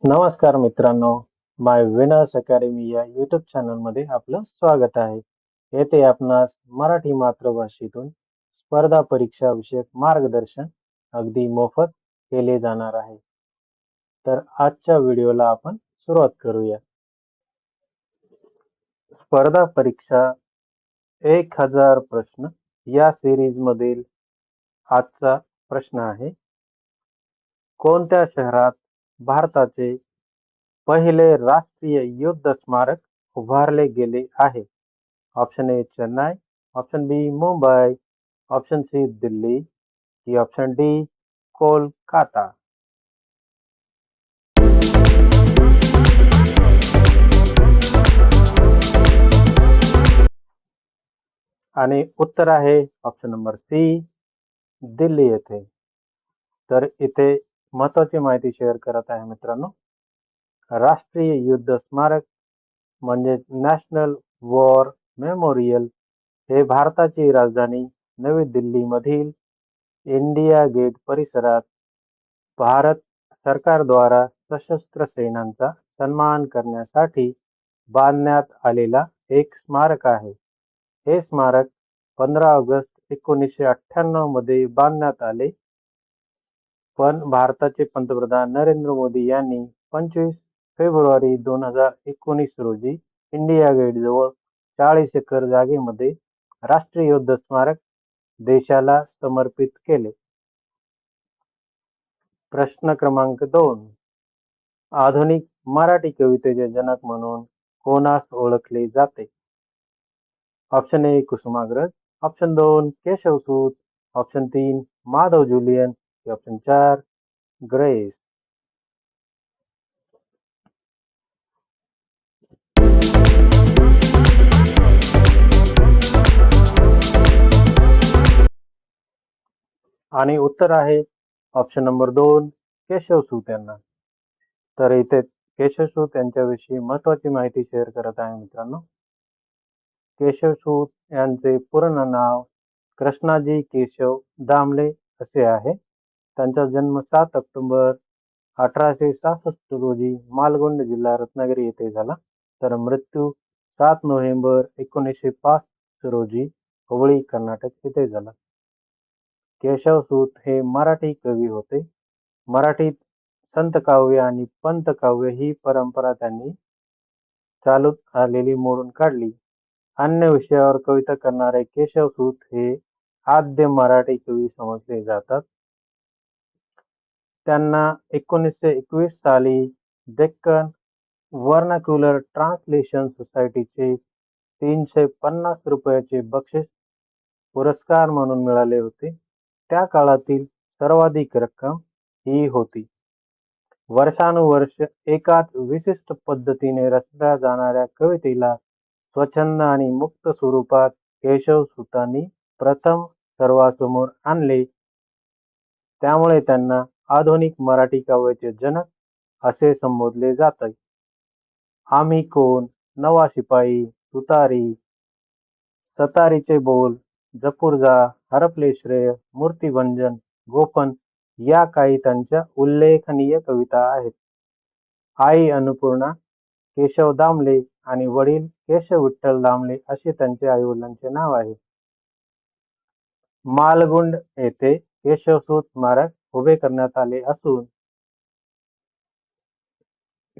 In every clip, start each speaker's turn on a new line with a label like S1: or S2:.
S1: नमस्कार मित्रांनो, माय winners academy या यूट्यूब चॅनलमध्ये आपलं स्वागत आहे. येथे आपणास मराठी मातृभाषेतून स्पर्धा परीक्षा विषयक मार्गदर्शन अगदी मोफत केले जाणार आहे. तर आजच्या व्हिडिओला आपण सुरुवात करूया. स्पर्धा परीक्षा 1000 प्रश्न या सिरीज मधील आजचा प्रश्न आहे. कोणत्या शहरात भारताचे पहिले राष्ट्रीय युद्ध स्मारक उभारले गेले आहे? Option A Chennai, option B Mumbai, option C Delhi की ऑप्शन डी कोलकाता. आणि उत्तर आहे ऑप्शन नंबर सी दिल्ली येथे. तर इथे महत्वाची माहिती शेअर करत आहे मित्रांनो. राष्ट्रीय युद्ध स्मारक म्हणजे नॅशनल वॉर मेमोरियल हे भारताची राजधानी नवी दिल्ली मधील इंडिया गेट परिसरात भारत सरकारद्वारा सशस्त्र सेनांचा सन्मान करण्यासाठी बांधण्यात आलेला एक स्मारक आहे. हे स्मारक 15 ऑगस्ट 1998 मध्ये बांधण्यात आले, पण भारताचे पंतप्रधान नरेंद्र मोदी यांनी 25 फेब्रुवारी 2019 रोजी इंडिया गेट जवळ 40 एकर जागेमध्ये राष्ट्रीय युद्ध स्मारक देशाला समर्पित केले. प्रश्न क्रमांक 2. आधुनिक मराठी कवितेचे जनक म्हणून कोणास ओळखले जाते? Option A Kusumagraj, option 2 Keshavsut, option 3 Madhav Julian, option 4 Grace. आणि उत्तर आहे ऑप्शन नंबर 2 केशवसूत यांना. तर इथे केशवसूत यांच्याविषयी महत्वाची माहिती शेअर करत आहे मित्रांनो. केशवसूत यांचे पूर्ण नाव कृष्णाजी केशव दामले असे आहे. त्यांचा जन्म 7 ऑक्टोबर 1866 रोजी मालगुंड जिल्हा रत्नागिरी येथे झाला. तर मृत्यू 7 नोव्हेंबर 1905 रोजी हुबळी कर्नाटक येथे झाला. केशवसूत हे मराठी कवी होते. मराठीत संतकाव्य आणि पंतकाव्य ही परंपरा त्यांनी चालूत आलेली मोडून काढली. अन्य विषयावर कविता करणारे केशवसूत हे आद्य मराठी कवी समजले जातात. त्यांना 1921 साली डेक्कन व्हर्नाक्युलर ट्रान्सलेशन सोसायटीचे 350 रुपयाचे बक्षीस पुरस्कार म्हणून मिळाले होते. त्या काळातील सर्वाधिक रक्कम ही होती. वर्षानुवर्ष एकाच विशिष्ट पद्धतीने रचल्या जाणाऱ्या कवितेला स्वच्छंद आणि मुक्त स्वरूपात केशवसूतांनी प्रथम सर्वांसमोर आणले. त्यामुळे त्यांना आधुनिक मराठी काव्याचे जनक असे संबोधले जाते. आम्ही कोण, नवा शिपाई, तुतारी, सतारीचे बोल, जपूर जा, हरपले श्रेय, मूर्तिभंजन, गोपन या काही त्यांच्या उल्लेखनीय कविता आहेत. आई अन्नपूर्णा केशव दामले आणि वडील केशव विठ्ठल दामले असे त्यांच्या आईवडिलांचे नाव आहे. मालगुंड येथे केशवसूत स्मारक उभे करण्यात आले असून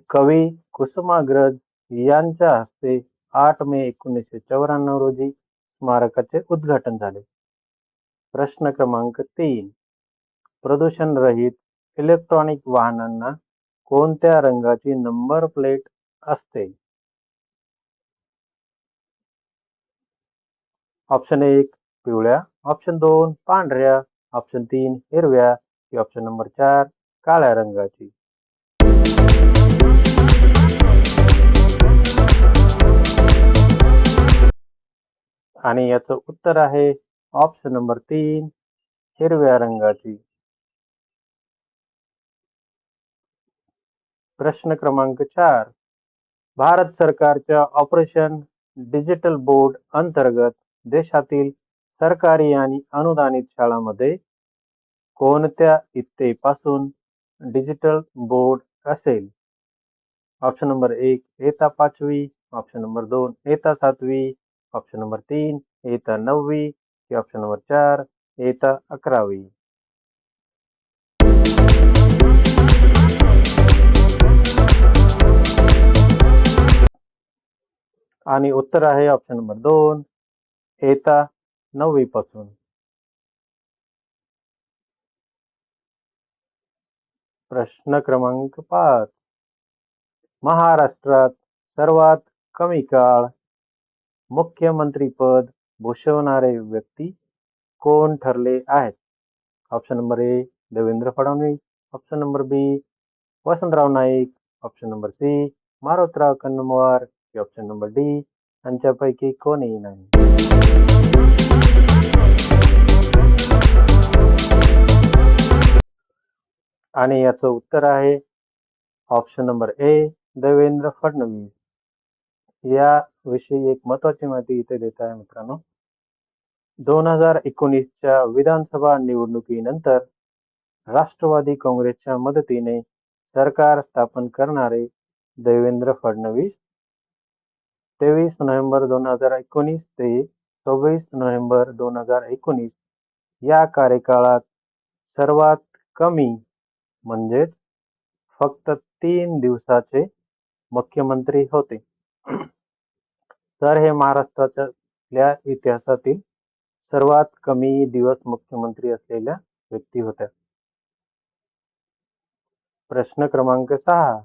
S1: कवी कुसुमाग्रज यांच्या हस्ते 8 मे 1994 रोजी स्मारकाचे उद्घाटन झाले. प्रश्न क्रमांक 3. प्रदूषण रहित इलेक्ट्रॉनिक वाहनांना कोणत्या रंगाची नंबर प्लेट असते? ऑप्शन 1 पिवळ्या, ऑप्शन 2 पांढऱ्या, ऑप्शन 3 हिरव्या की ऑप्शन नंबर 4 काळ्या रंगाची. आणि याचं उत्तर आहे ऑप्शन नंबर 3 हिरव्या रंगाची. प्रश्न क्रमांक 4. भारत सरकारच्या ऑपरेशन डिजिटल बोर्ड अंतर्गत देशातील सरकारी आणि अनुदानित शाळांमध्ये कोणत्या इयत्तेपासून डिजिटल बोर्ड असेल? ऑप्शन नंबर 1 इयत्ता 5वी, ऑप्शन नंबर 2 इयत्ता 7वी, ऑप्शन नंबर 3 इयत्ता 9वी की ऑप्शन नंबर 4 इयत्ता 11वी. आणि उत्तर आहे ऑप्शन नंबर 2 इयत्ता 9वी पासून. प्रश्न क्रमांक 5. महाराष्ट्रात सर्वात कमी काळ मुख्यमंत्रीपद भूषवणारे व्यक्ती कोण ठरले आहेत? Option number A Devendra Fadnavis, option number B Vasantrao Naik, option number C Marutrao Kannamwar की ऑप्शन नंबर डी यांच्यापैकी कोणीही नाही. आणि याचं उत्तर आहे option number A Devendra Fadnavis. याविषयी एक महत्वाची माहिती इथे देत आहे मित्रांनो. 2019च्या विधानसभा निवडणुकीनंतर राष्ट्रवादी काँग्रेसच्या मदतीने सरकार स्थापन करणारे देवेंद्र फडणवीस 23 नोव्हेंबर 2019 ते 26 नोव्हेंबर 2019 या कार्यकाळात सर्वात कमी म्हणजेच फक्त 3 दिवसाचे मुख्यमंत्री होते. तर हे महाराष्ट्राच्या इतिहासातील सर्वात कमी दिवस मुख्यमंत्री असलेल्या व्यक्ती होत्या. प्रश्न क्रमांक 6.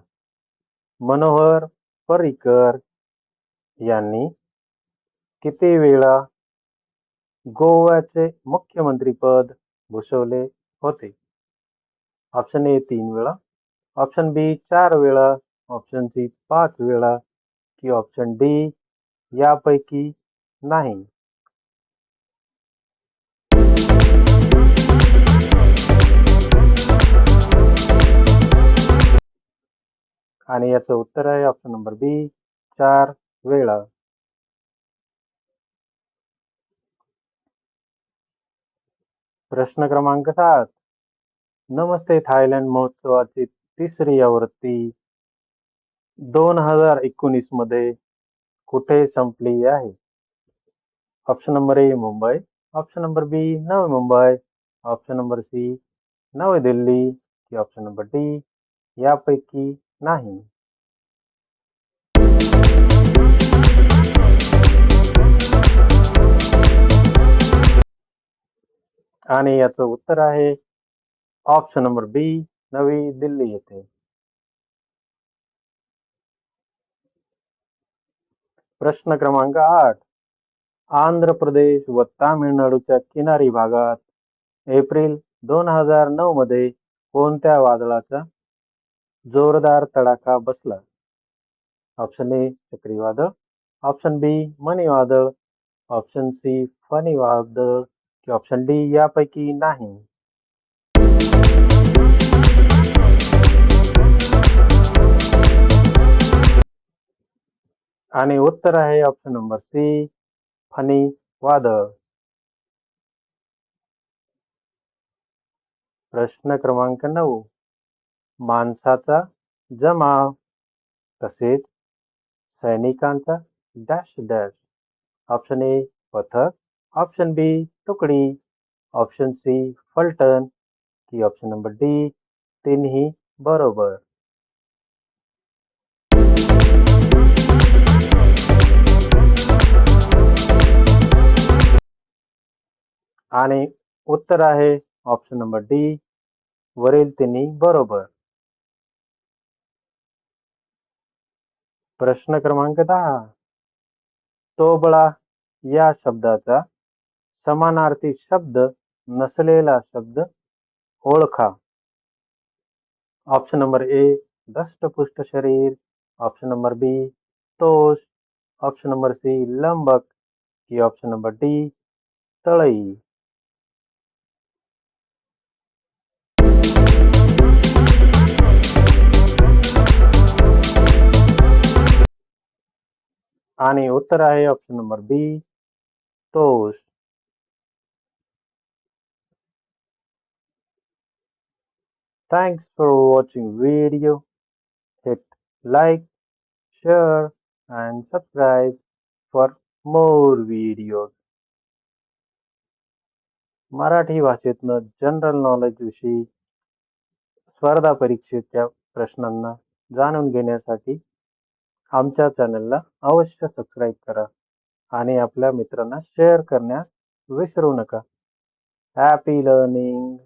S1: मनोहर पर्रिकर यांनी किती वेळा गोव्याचे मुख्यमंत्रीपद भूषवले होते? ऑप्शन ए 3 वेळा, ऑप्शन बी 4 वेळा, ऑप्शन सी 5 वेळा की ऑप्शन डी यापैकी नाही. आणि याचं उत्तर आहे ऑप्शन नंबर बी 4 वेळा. प्रश्न क्रमांक 7. नमस्ते थायलंड महोत्सवाची तिसरी आवृत्ती 2019 मध्ये कुठे संपली आहे? Option number A Mumbai, option number B Navi Mumbai, option number C नवी दिल्ली की ऑप्शन नंबर डी यापैकी नाही. आणि याचं उत्तर आहे ऑप्शन नंबर बी नवी दिल्ली येथे. प्रश्न क्रमांक 8. आंध्र प्रदेश व तामिळनाडूच्या किनारी भागात एप्रिल 2009 मध्ये कोणत्या वादळाचा जोरदार तडाखा बसला? ऑप्शन ए चक्रीवादळ, ऑप्शन बी मनी वादळ, ऑप्शन सी फनी वादळ की ऑप्शन डी यापैकी नाही. आणि उत्तर आहे ऑप्शन नंबर सी फनी वादळ. प्रश्न क्रमांक 9. माणसाचा जमाव तसेच सैनिकांचा डॅश डॅश. ऑप्शन ए पथक, ऑप्शन बी तुकडी, ऑप्शन सी फलटण की ऑप्शन नंबर डी तिन्ही बरोबर. आणि उत्तर आहे ऑप्शन नंबर डी वरील तिन्ही बरोबर. प्रश्न क्रमांक 10. तोबळा या शब्दाचा समानार्थी शब्द नसलेला शब्द ओळखा. ऑप्शन नंबर ए धष्टपुष्ट शरीर, ऑप्शन नंबर बी तोष, ऑप्शन नंबर सी लंबक की ऑप्शन नंबर डी तळई. आणि उत्तर आहे ऑप्शन नंबर बी तोष. Thanks for watching video. Hit Like, share, and subscribe for more videos. Marathi भाषेतनं जनरल नॉलेज विषयी स्पर्धा परीक्षेच्या प्रश्नांना जाणून घेण्यासाठी आमच्या चॅनलला अवश्य सबस्क्राईब करा आणि आपल्या मित्रांना शेअर करण्यास विसरू नका. Happy learning.